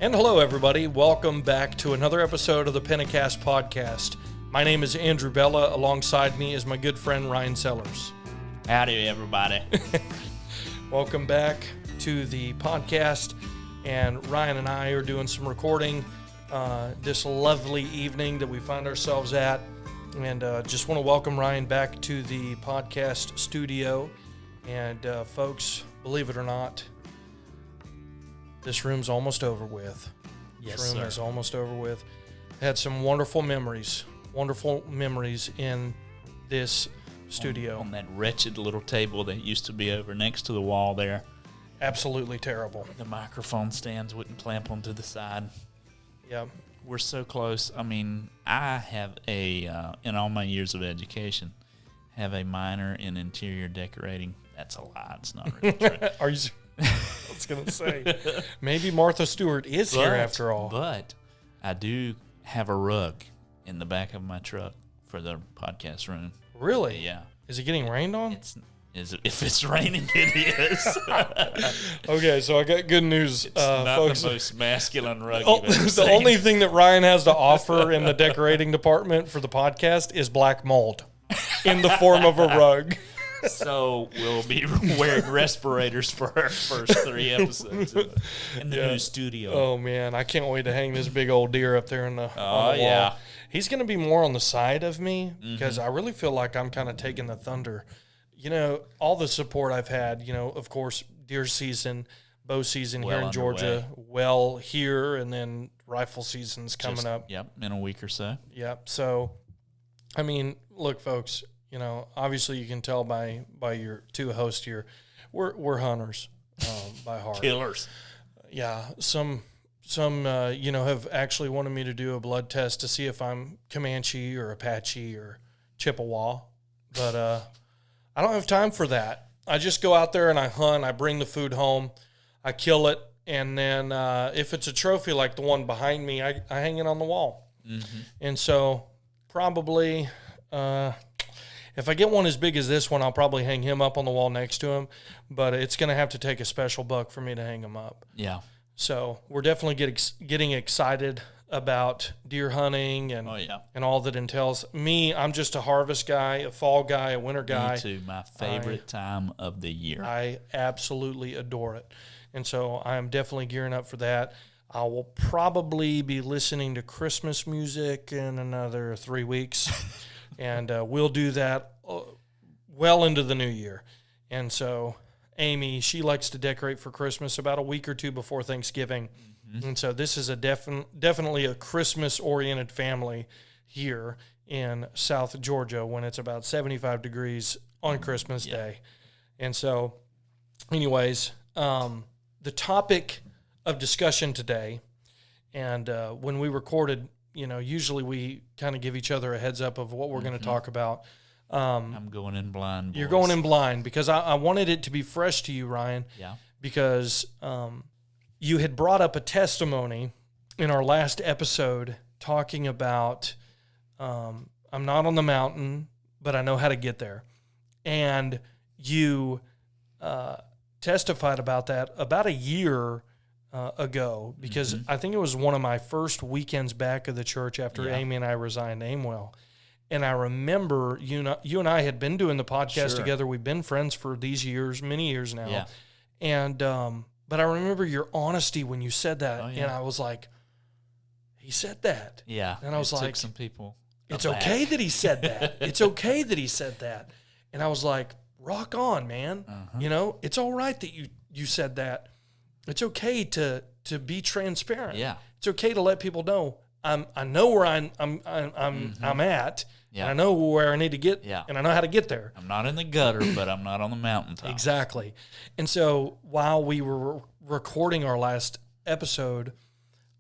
And hello, everybody. Welcome back to another episode of the Pentecast podcast. My name is Andrew Bella. Alongside me is my good friend Ryan Sellers. Howdy, everybody. Welcome back to the podcast. And Ryan and I are doing some recording this lovely evening that we find ourselves at. And just want to welcome Ryan back to the podcast studio. And folks, believe it or not, this room's almost over with. This room is almost over with. Had some wonderful memories in this studio. On that wretched little table that used to be over next to the wall there. Absolutely terrible. The microphone stands wouldn't clamp onto the side. Yeah. We're so close. I mean, I have in all my years of education, have a minor in interior decorating. That's a lie. It's not really true. Are you? I was going to say, maybe Martha Stewart is here after all. But I do have a rug in the back of my truck for the podcast room. Really? Yeah. Is it getting rained on? If it's raining, it is. Okay, so I got good news, it's not folks. The most masculine rug you've ever The seen. only thing that Ryan has to offer in the decorating department for the podcast is black mold in the form of a rug. So we'll be wearing respirators for our first 3 episodes in the new studio. Oh, man. I can't wait to hang this big old deer up there on the wall. Yeah. He's going to be more on the side of me because I really feel like I'm kind of taking the thunder. You know, all the support I've had, you know, of course, deer season, bow season here in Georgia, here, and then rifle season's coming up. Yep, in a week or so. Yep. So, I mean, look, folks, you know, obviously you can tell by your two hosts here, we're hunters by heart. Killers. Yeah. Some you know, have actually wanted me to do a blood test to see if I'm Comanche or Apache or Chippewa, but I don't have time for that. I just go out there and I hunt. I bring the food home, I kill it, and then if it's a trophy like the one behind me, I hang it on the wall. Mm-hmm. And so probably if I get one as big as this one, I'll probably hang him up on the wall next to him, but it's going to have to take a special buck for me to hang him up. Yeah. So we're definitely getting excited about deer hunting and all that entails. Me, I'm just a harvest guy, a fall guy, a winter guy. Me too, my favorite time of the year. I absolutely adore it. And so I'm definitely gearing up for that. I will probably be listening to Christmas music in another 3 weeks. And we'll do that well into the new year. And so Amy, she likes to decorate for Christmas about a week or two before Thanksgiving. Mm-hmm. And so this is a definitely a Christmas-oriented family here in South Georgia when it's about 75 degrees on Christmas Day. And so anyways, the topic of discussion today, and when we recorded, you know, usually we kind of give each other a heads up of what we're going to talk about. I'm going in blind, boys. You're going in blind because I wanted it to be fresh to you, Ryan. Yeah. Because you had brought up a testimony in our last episode talking about I'm not on the mountain, but I know how to get there. And you testified about that about a year ago because I think it was one of my first weekends back of the church after Amy and I resigned Amewell. And I remember you and I had been doing the podcast together. We've been friends for these years, many years now. Yeah. And but I remember your honesty when you said that, and I was like, he said that. Yeah. And I was like, took some people. It's okay that he said that. It's okay that he said that. And I was like, rock on, man. You know, it's all right that you said that. It's okay to be transparent. Yeah. It's okay to let people know I know where I'm at. Yeah. And I know where I need to get, and I know how to get there. I'm not in the gutter, but I'm not on the mountaintop. Exactly. And so while we were recording our last episode,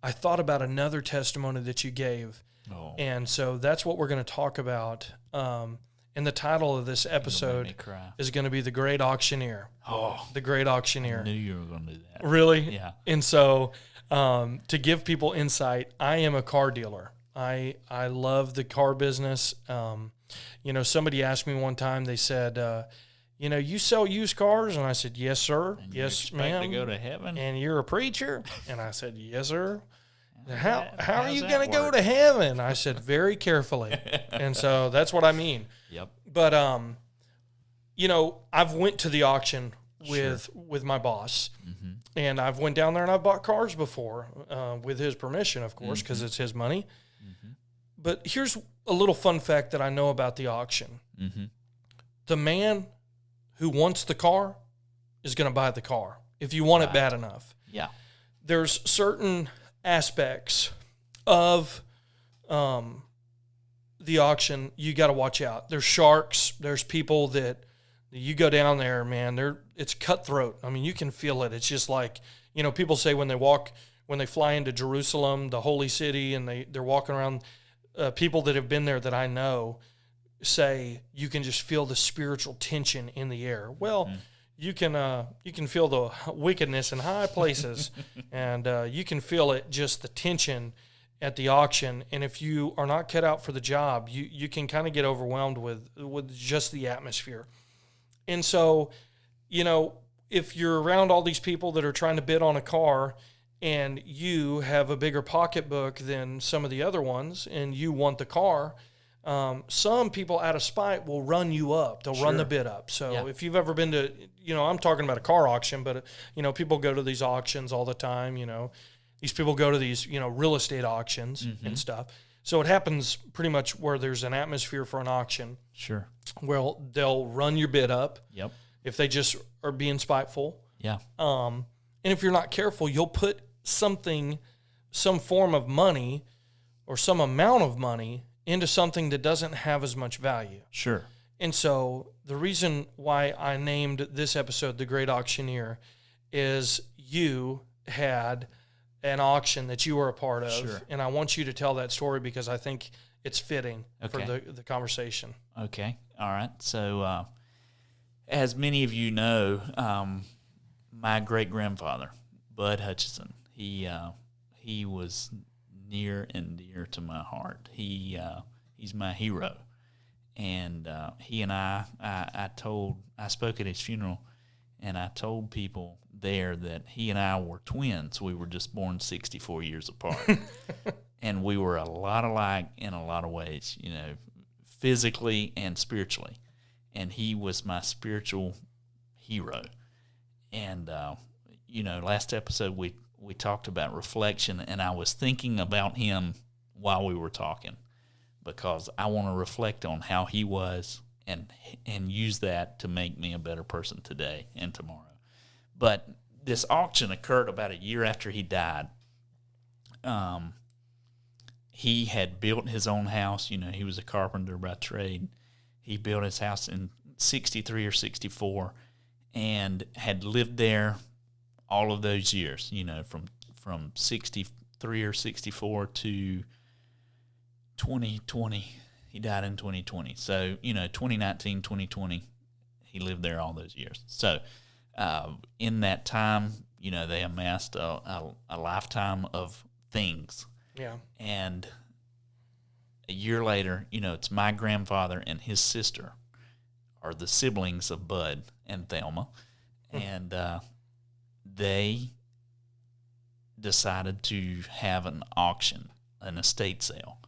I thought about another testimony that you gave. Oh. And so that's what we're going to talk about. And the title of this episode is going to be The Great Auctioneer. Oh. The Great Auctioneer. I knew you were going to do that. Really? Yeah. And so to give people insight, I am a car dealer. I love the car business. You know, somebody asked me one time, they said, you sell used cars? And I said, yes, sir. And yes, you expect ma'am. to go to heaven? And you're a preacher? And I said, yes, sir. How are how's you that going to go work? to heaven? I said, very carefully. And so that's what I mean. Yep. But, I've went to the auction with my boss, and I've went down there and I've bought cars before, with his permission, of course, because it's his money. But here's a little fun fact that I know about the auction. The man who wants the car is going to buy the car if you want it bad enough. Yeah. There's certain aspects of the auction you got to watch out. There's sharks. There's people that you go down there, man. It's cutthroat. I mean, you can feel it. It's just like, people say when they fly into Jerusalem, the holy city, and they're walking around. People that have been there that I know say you can just feel the spiritual tension in the air. Well, you can feel the wickedness in high places, and you can feel it, just the tension at the auction. And if you are not cut out for the job, you can kind of get overwhelmed with just the atmosphere. And so, if you're around all these people that are trying to bid on a car, and you have a bigger pocketbook than some of the other ones, and you want the car, some people out of spite will run you up. They'll run the bid up. So if you've ever been to, I'm talking about a car auction, but, people go to these auctions all the time. These people go to these, real estate auctions and stuff. So it happens pretty much where there's an atmosphere for an auction. Sure. Well, they'll run your bid up. Yep. If they just are being spiteful. Yeah. And if you're not careful, you'll put some form of money or some amount of money into something that doesn't have as much value. Sure. And so the reason why I named this episode The Great Auctioneer is you had an auction that you were a part of. Sure. And I want you to tell that story because I think it's fitting for the conversation. Okay. All right. So, as many of you know, my great-grandfather, Bud Hutchison, he was near and dear to my heart. He's my hero. And he and I spoke at his funeral, and I told people there that he and I were twins. We were just born 64 years apart. And we were a lot alike in a lot of ways, physically and spiritually. And he was my spiritual hero. And, last episode we talked about reflection, and I was thinking about him while we were talking because I want to reflect on how he was and use that to make me a better person today and tomorrow. But this auction occurred about a year after he died. He had built his own house. He was a carpenter by trade. He built his house in 63 or 64 and had lived there all of those years, from 63 or 64 to 2020. He died in 2020. So, 2019, 2020, he lived there all those years. So, in that time, they amassed a lifetime of things. Yeah. And a year later, it's my grandfather and his sister are the siblings of Bud and Thelma. And they decided to have an auction, an estate sale,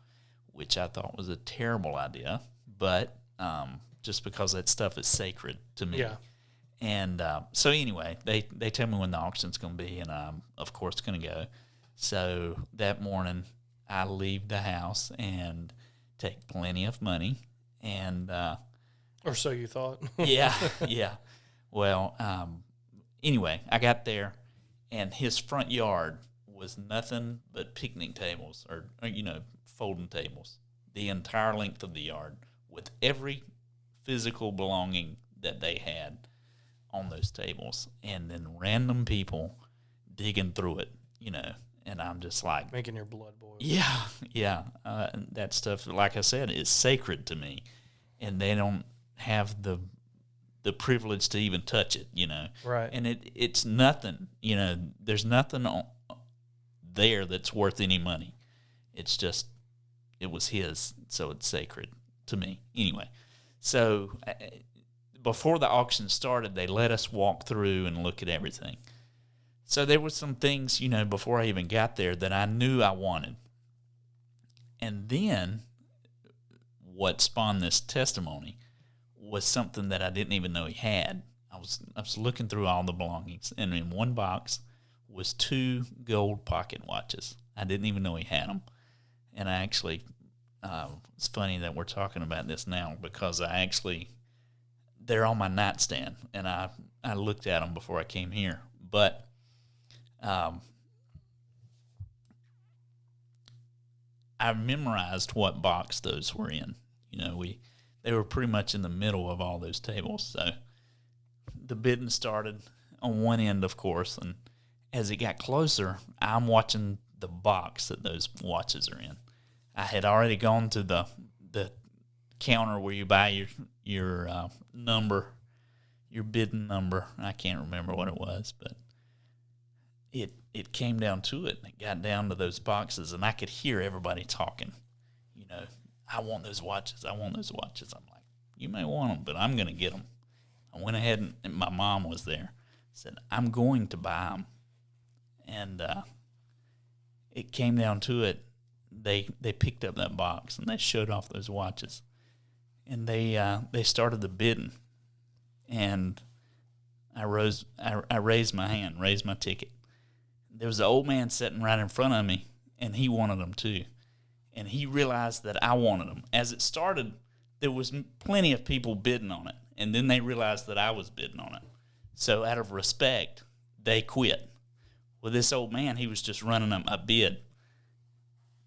which I thought was a terrible idea, but just because that stuff is sacred to me. Yeah. And so anyway, they tell me when the auction's going to be, and I'm, of course, going to go. So that morning, I leave the house and take plenty of money. And or so you thought. yeah. Well, anyway, I got there, and his front yard was nothing but picnic tables or folding tables, the entire length of the yard with every physical belonging that they had on those tables, and then random people digging through it, and I'm just like... Making your blood boil. Yeah. That stuff, like I said, is sacred to me, and they don't have the privilege to even touch it, Right. And it's nothing, there's nothing there that's worth any money. It's just, it was his, so it's sacred to me. Anyway, so before the auction started, they let us walk through and look at everything. So there were some things, before I even got there that I knew I wanted. And then what spawned this testimony was something that I didn't even know he had. I was looking through all the belongings, and in one box was 2 gold pocket watches. I didn't even know he had them. And I actually, it's funny that we're talking about this now, because they're on my nightstand, and I looked at them before I came here. But I memorized what box those were in. They were pretty much in the middle of all those tables. So the bidding started on one end, of course, and as it got closer, I'm watching the box that those watches are in. I had already gone to the counter where you buy your number, your bidding number. I can't remember what it was, but it came down to it, and it got down to those boxes, and I could hear everybody talking. I want those watches. I want those watches. I'm like, you may want them, but I'm going to get them. I went ahead, and my mom was there. Said, I'm going to buy them. And it came down to it. They picked up that box, and they showed off those watches. And they started the bidding. And I raised my hand, raised my ticket. There was an old man sitting right in front of me, and he wanted them too. And he realized that I wanted them. As it started, there was plenty of people bidding on it, and then they realized that I was bidding on it. So out of respect, they quit. Well, this old man, he was just running a bid,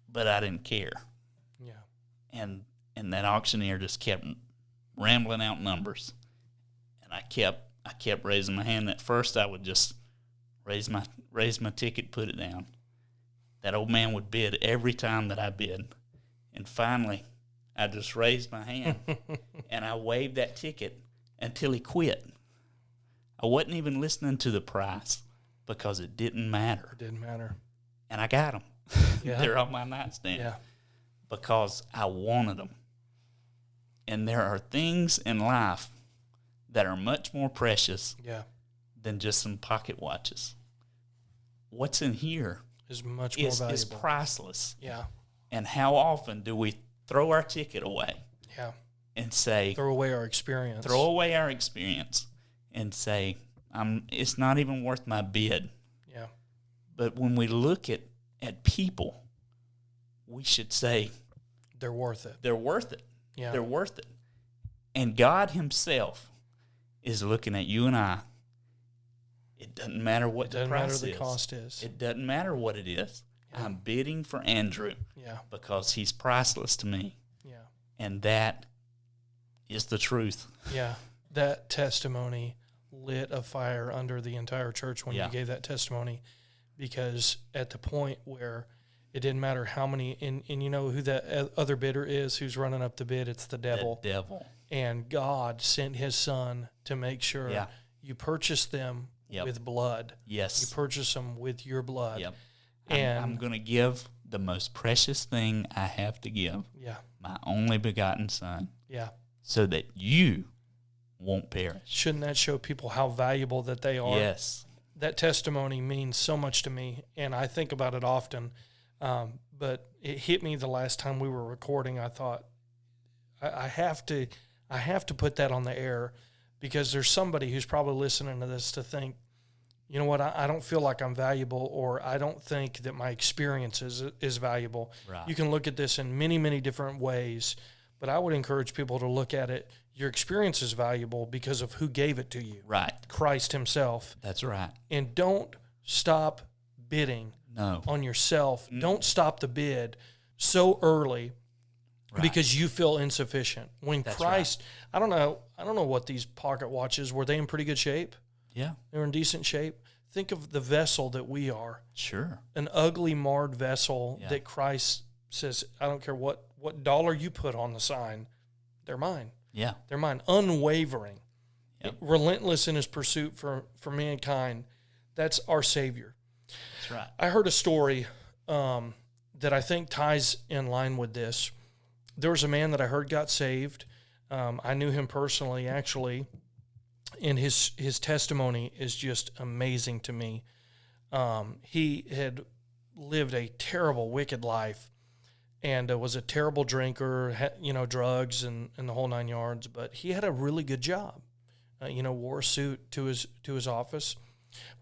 but I didn't care. Yeah. And that auctioneer just kept rambling out numbers, and I kept raising my hand. At first, I would just raise my ticket, put it down. That old man would bid every time that I bid. And finally, I just raised my hand, and I waved that ticket until he quit. I wasn't even listening to the price because it didn't matter. It didn't matter. And I got them. Yeah. They're on my nightstand. Yeah. Because I wanted them. And there are things in life that are much more precious than just some pocket watches. What's in here is much more valuable. Is priceless. Yeah. And how often do we throw our ticket away? Yeah. And say, throw away our experience. And say, it's not even worth my bid. Yeah. But when we look at people, we should say, they're worth it. They're worth it. Yeah. They're worth it. And God himself is looking at you and I. It doesn't matter what the price is. It doesn't matter the cost is. It doesn't matter what it is. Yeah. I'm bidding for Andrew. Yeah. Because he's priceless to me. Yeah. And that is the truth. Yeah. That testimony lit a fire under the entire church when you gave that testimony, because at the point where it didn't matter how many, and you know who that other bidder is who's running up the bid, it's the devil. The devil. And God sent his son to make sure you purchase them with blood. Yes. You purchase them with your blood. Yep. And I'm going to give the most precious thing I have to give. Yeah. My only begotten son. Yeah. So that you won't perish. Shouldn't that show people how valuable that they are? Yes. That testimony means so much to me, and I think about it often. But it hit me the last time we were recording. I thought, I have to put that on the air, because there's somebody who's probably listening to this to think, you know what, I don't feel like I'm valuable, or I don't think that my experience is valuable. Right. You can look at this in many, many different ways, but I would encourage people to look at it. Your experience is valuable because of who gave it to you. Right. Christ himself. That's right. And don't stop bidding on yourself. Don't stop the bid so early because you feel insufficient. When That's Christ, I don't know what these pocket watches, were they in pretty good shape? Yeah. They were in decent shape. Think of the vessel that we are. Sure. An ugly, marred vessel that Christ says, I don't care what dollar you put on the sign, they're mine. Yeah. They're mine. Unwavering. Yep. Relentless in his pursuit for mankind. That's our Savior. That's right. I heard a story that I think ties in line with this. There was a man that I heard got saved. I knew him personally, actually. and his testimony is just amazing to me. He had lived a terrible, wicked life, and was a terrible drinker, drugs and the whole nine yards. But he had a really good job. Wore a suit to his office.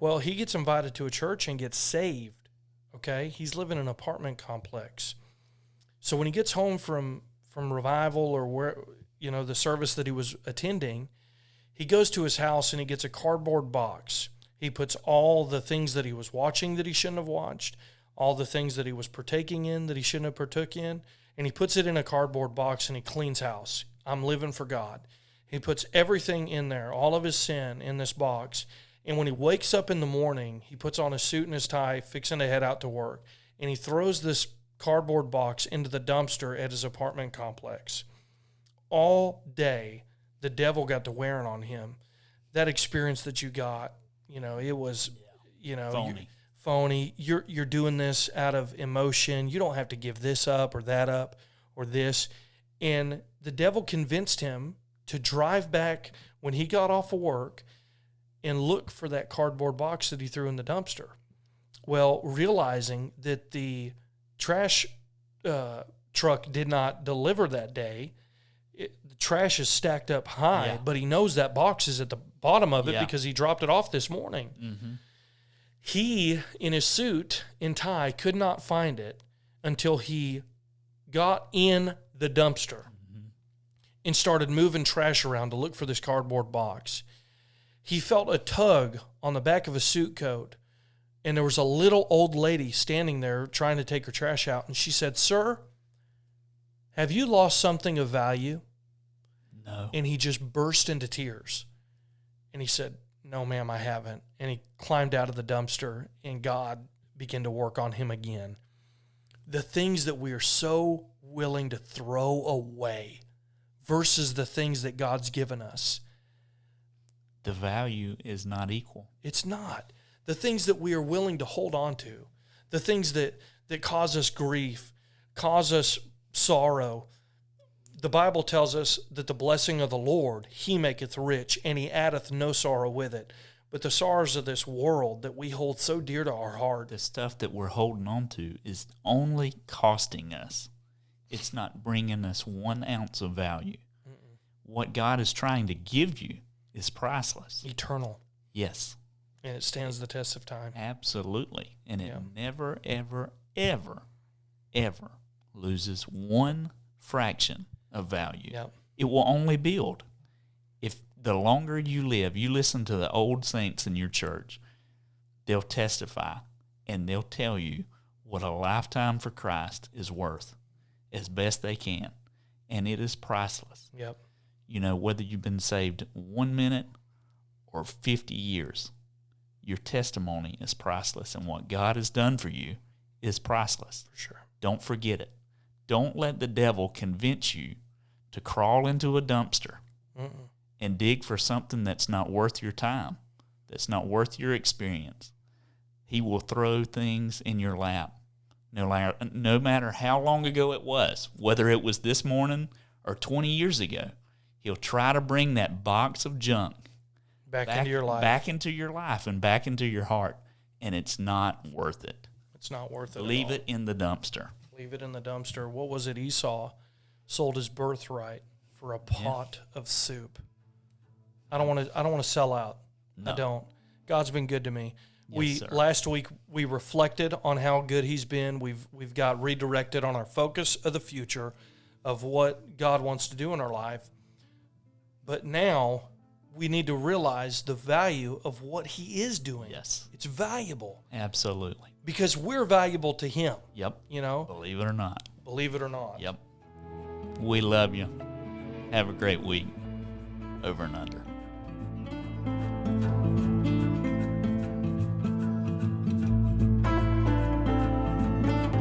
Well, he gets invited to a church and gets saved. Okay, he's living in an apartment complex. So when he gets home from revival or where the service that he was attending, he goes to his house and he gets a cardboard box. He puts all the things that he was watching that he shouldn't have watched, all the things that he was partaking in that he shouldn't have partook in, and he puts it in a cardboard box and he cleans house. I'm living for God. He puts everything in there, all of his sin in this box. And when he wakes up in the morning, he puts on his suit and his tie, fixing to head out to work, and he throws this cardboard box into the dumpster at his apartment complex. All day, the devil got to wearing on him. That experience that you got, it was, phony. You're doing this out of emotion. You don't have to give this up or that up or this. And the devil convinced him to drive back when he got off of work and look for that cardboard box that he threw in the dumpster. Well, realizing that the trash truck did not deliver that day, the trash is stacked up high, but he knows that box is at the bottom of it because he dropped it off this morning. Mm-hmm. He, in his suit and tie, could not find it until he got in the dumpster and started moving trash around to look for this cardboard box. He felt a tug on the back of his suit coat, and there was a little old lady standing there trying to take her trash out, and she said, "Sir, have you lost something of value?" No. And he just burst into tears. And he said, "No, ma'am, I haven't." And he climbed out of the dumpster, and God began to work on him again. The things that we are so willing to throw away versus the things that God's given us. The value is not equal. It's not. The things that we are willing to hold on to, the things that cause us grief, cause us sorrow. The Bible tells us that the blessing of the Lord, he maketh rich, and he addeth no sorrow with it. But the sorrows of this world that we hold so dear to our heart, the stuff that we're holding on to is only costing us. It's not bringing us 1 ounce of value. Mm-mm. What God is trying to give you is priceless. Eternal. Yes. And it stands the test of time. Absolutely. And it never, ever, ever, ever loses 1 fraction of value. Yep. It will only build. If the longer you live, you listen to the old saints in your church, they'll testify and they'll tell you what a lifetime for Christ is worth as best they can. And it is priceless. Yep. Whether you've been saved 1 minute or 50 years, your testimony is priceless. And what God has done for you is priceless. For sure. Don't forget it. Don't let the devil convince you to crawl into a dumpster and dig for something that's not worth your time, that's not worth your experience. He will throw things in your lap, no matter how long ago it was, whether it was this morning or 20 years ago. He'll try to bring that box of junk back into your life. Back into your life and back into your heart, and it's not worth it. It's not worth it. Leave it in the dumpster. Leave it in the dumpster. What was it? Esau sold his birthright for a pot of soup. I don't want to sell out. No. I don't. God's been good to me. Yes, sir. Last week we reflected on how good he's been. We've got redirected on our focus of the future of what God wants to do in our life. But now we need to realize the value of what he is doing. Yes. It's valuable. Absolutely. Because we're valuable to him. Yep. Believe it or not. Yep. We love you. Have a great week. Over and under.